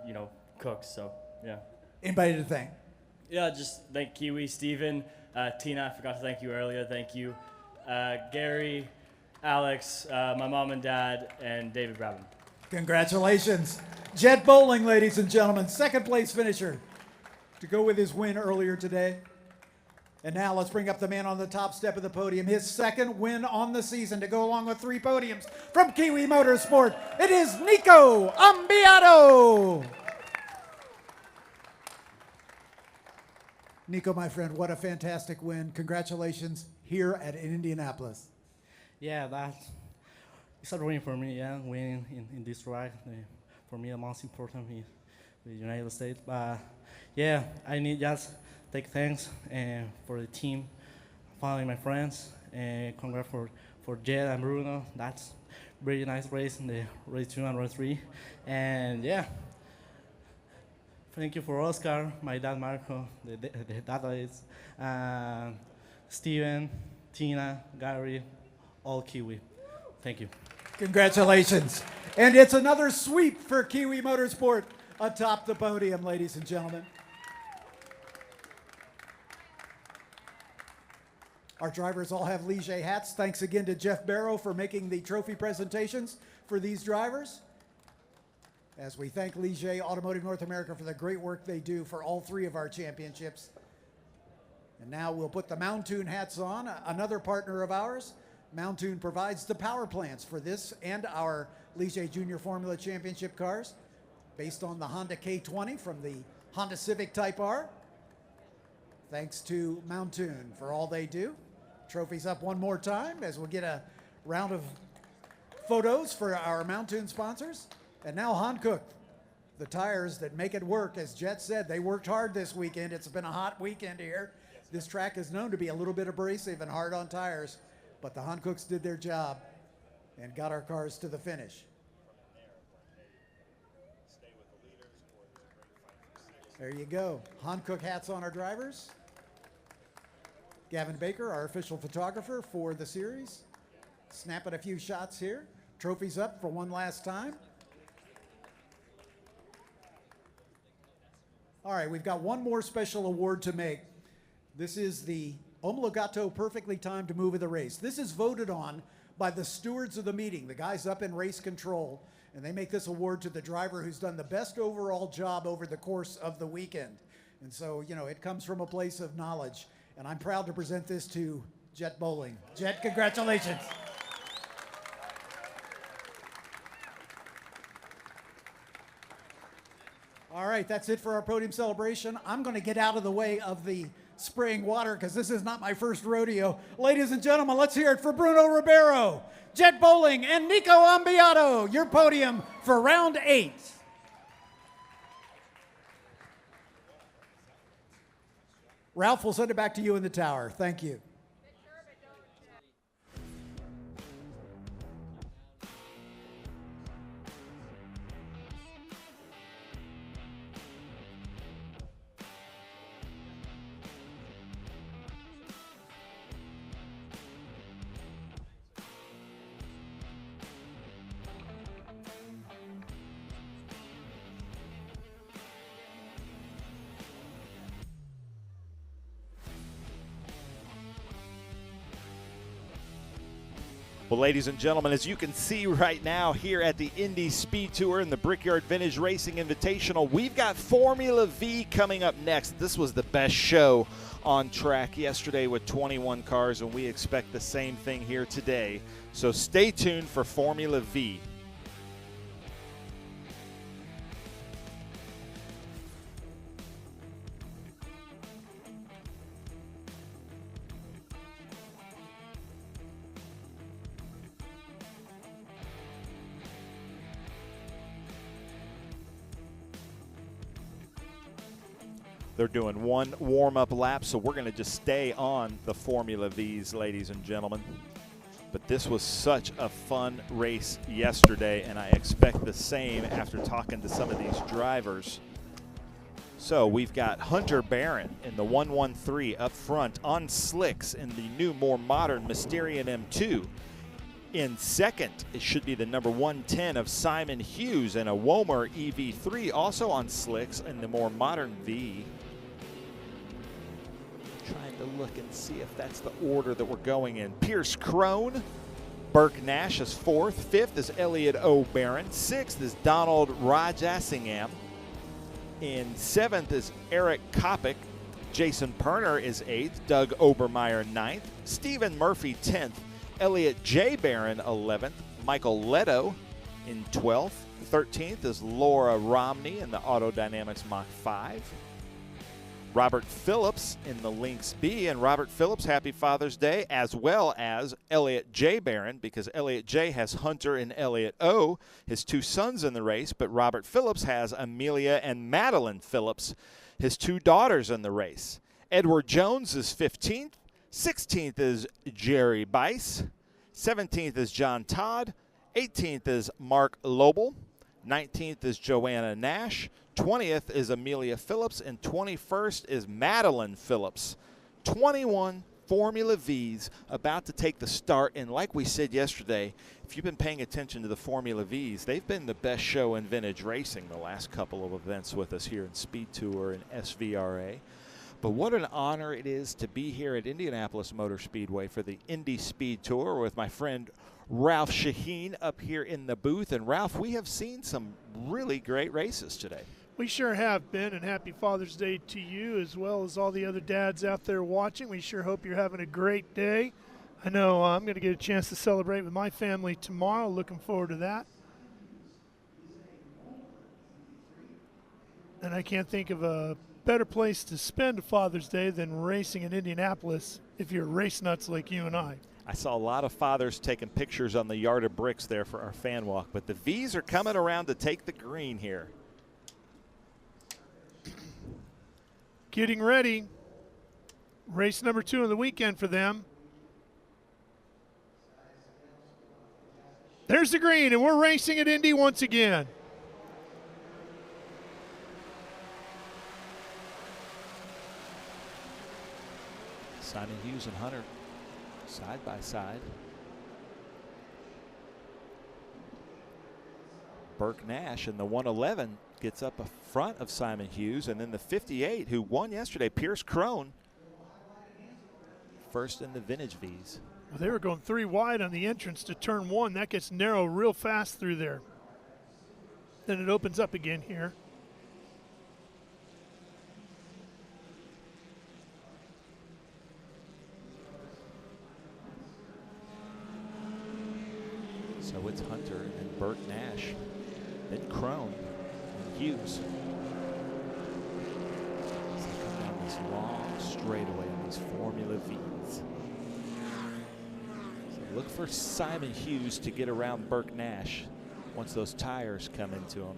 cooked, so, yeah. Anybody to thank? Yeah, just thank Kiwi, Steven, Tina, I forgot to thank you earlier, thank you. Gary, Alex, my mom and dad, and David Brabham. Congratulations. Jett Bowling, ladies and gentlemen, second place finisher to go with his win earlier today. And now let's bring up the man on the top step of the podium, his second win on the season to go along with 3 podiums from Kiwi Motorsport. It is Nico Ambiato. Nico, my friend, what a fantastic win. Congratulations here at Indianapolis. Yeah, it's a dream for me, yeah, winning in this track. For me, the most important is the United States. But yeah, I need just take thanks for the team, finally my friends, and congrats for Jett and Bruno. That's very nice race in the race 2 and race 3. And yeah, thank you for Oscar, my dad Marco, the dad is, Steven, Tina, Gary, all Kiwi. Thank you. Congratulations. And it's another sweep for Kiwi Motorsport atop the podium, ladies and gentlemen. Our drivers all have Ligier hats. Thanks again to Jeff Barrow for making the trophy presentations for these drivers. As we thank Ligier Automotive North America for the great work they do for all 3 of our championships. And now we'll put the Mountoon hats on, another partner of ours. Mountoon provides the power plants for this and our Ligier Junior Formula Championship cars based on the Honda K20 from the Honda Civic Type R. Thanks to Mountoon for all they do. Trophies up one more time as we'll get a round of photos for our Mountoon sponsors. And now Hankook, the tires that make it work. As Jett said, they worked hard this weekend. It's been a hot weekend here. This track is known to be a little bit abrasive and hard on tires, but the Hankooks did their job and got our cars to the finish. There you go. Hankook hats on our drivers. Gavin Baker, our official photographer for the series, snapping a few shots here. Trophies up for one last time. All right, we've got one more special award to make. This is the Omologato Perfectly Timed Move of the Race. This is voted on by the stewards of the meeting, the guys up in race control, and they make this award to the driver who's done the best overall job over the course of the weekend. And so, it comes from a place of knowledge. And I'm proud to present this to Jett Bowling. Jett, congratulations. All right, that's it for our podium celebration. I'm going to get out of the way of the spraying water because this is not my first rodeo. Ladies and gentlemen, let's hear it for Bruno Ribeiro, Jett Bowling, and Nico Ambiato, your podium for round 8. Ralph, we'll send it back to you in the tower. Thank you. Well, ladies and gentlemen, as you can see right now here at the Indy SpeedTour and the Brickyard Vintage Racing Invitational, we've got Formula V coming up next. This was the best show on track yesterday with 21 cars, and we expect the same thing here today. So stay tuned for Formula V. They're doing one warm-up lap, so we're going to just stay on the Formula Vs, ladies and gentlemen. But this was such a fun race yesterday, and I expect the same after talking to some of these drivers. So we've got Hunter Barrett in the 113 up front on slicks in the new, more modern Mysterian M2. In second, it should be the number 110 of Simon Hughes in a Womer EV3, also on slicks in the more modern V. Trying to look and see if that's the order that we're going in. Pierce Crone, Burke Nash is fourth. Fifth is Elliot O'Barron. Sixth is Donald Rajasingham. In seventh is Eric Kopic. Jason Perner is eighth. Doug Obermeyer ninth. Stephen Murphy 10th. Elliot J. Barron 11th. Michael Leto in 12th. 13th is Laura Romney in the Auto Dynamics Mach 5. Robert Phillips in the Lynx B, and Robert Phillips, happy Father's Day, as well as Elliot J. Barron, because Elliot J. has Hunter and Elliot O., his two sons in the race, but Robert Phillips has Amelia and Madeline Phillips, his two daughters in the race. Edward Jones is 15th. 16th is Jerry Bice. 17th is John Todd. 18th is Mark Lobel. 19th is Joanna Nash. 20th is Amelia Phillips, and 21st is Madeline Phillips. 21 Formula Vs about to take the start, and like we said yesterday, if you've been paying attention to the Formula Vs, they've been the best show in vintage racing the last couple of events with us here in SpeedTour and SVRA. But what an honor it is to be here at Indianapolis Motor Speedway for the Indy SpeedTour with my friend Ralph Shaheen up here in the booth. And Ralph, we have seen some really great races today. We sure have, Ben, and happy Father's Day to you as well as all the other dads out there watching. We sure hope you're having a great day. I know I'm going to get a chance to celebrate with my family tomorrow. Looking forward to that. And I can't think of a better place to spend Father's Day than racing in Indianapolis if you're race nuts like you and I. I saw a lot of fathers taking pictures on the yard of bricks there for our fan walk, but the Vs are coming around to take the green here. Getting ready. Race number 2 of the weekend for them. There's the green, and we're racing at Indy once again. Simon Hughes and Hunter side by side. Burke Nash in the 111 gets up in front of Simon Hughes, and then the 58 who won yesterday, Pierce Crone, first in the vintage Vs. Well, they were going 3 wide on the entrance to turn 1. That gets narrow real fast through there. Then it opens up again here. So it's Hunter and Burke Nash, then Crone and Hughes. So they come down this long straightaway in these Formula Vs. So look for Simon Hughes to get around Burke Nash once those tires come into him.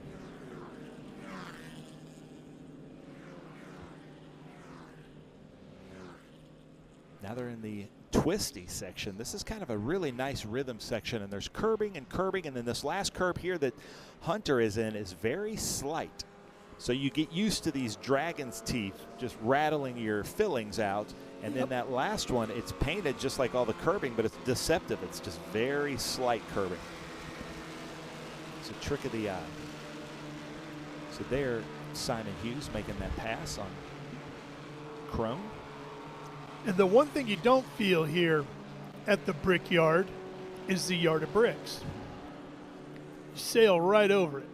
Now they're in the twisty section. This is kind of a really nice rhythm section, and there's curbing, and then this last curb here that Hunter is in is very slight. So you get used to these dragon's teeth just rattling your fillings out, and then that last one, it's painted just like all the curbing, but it's deceptive. It's just very slight curbing. It's a trick of the eye. So there, Simon Hughes making that pass on Crone. And the one thing you don't feel here at the Brickyard is the yard of bricks. You sail right over it.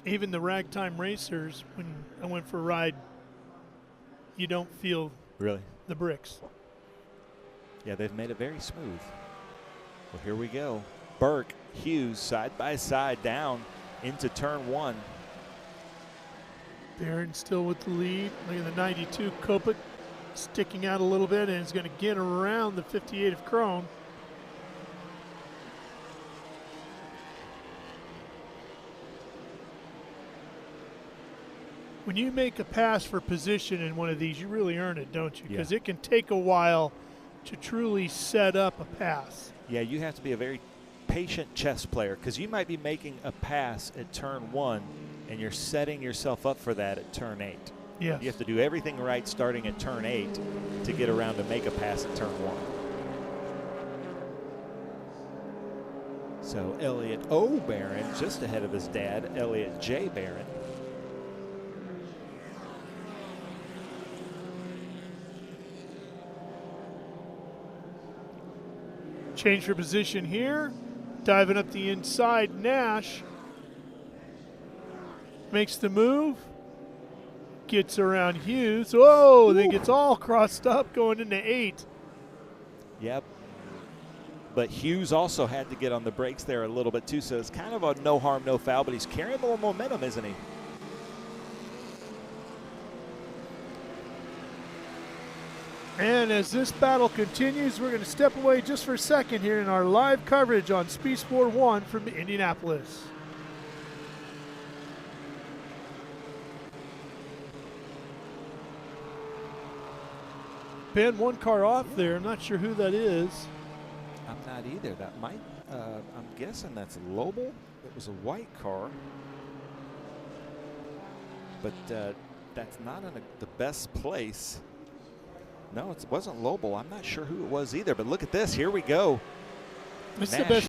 Even the ragtime racers, when I went for a ride, you don't feel really the bricks. Yeah, they've made it very smooth. Well, here we go. Burke, Hughes, side by side down into turn 1. Barron still with the lead. Look at the 92 Kopic sticking out a little bit, and is going to get around the 58 of Crone. when you make a pass for position in one of these, you really earn it, don't you? Because Yeah. it can take a while to truly set up a pass. Yeah, you have to be a very patient chess player because you might be making a pass at turn 1 and you're setting yourself up for that at turn 8. Yes. You have to do everything right starting at turn 8 to get around to make a pass at turn 1. So Elliott O. Barron just ahead of his dad, Elliott J. Barron. Change for position here. Diving up the inside, Nash makes the move. Gets around Hughes. Whoa, then gets all crossed up going into 8. Yep. But Hughes also had to get on the brakes there a little bit too, so it's kind of a no harm, no foul, but he's carrying more momentum, isn't he? And as this battle continues, we're going to step away just for a second here in our live coverage on Speed Sport 1 from Indianapolis. Ben, one car off there. I'm not sure who that is. I'm not either. That might, I'm guessing that's Lobel. It was a white car. But that's not in the best place. No, it wasn't Lobel. I'm not sure who it was either. But look at this. Here we go. It's the Nash best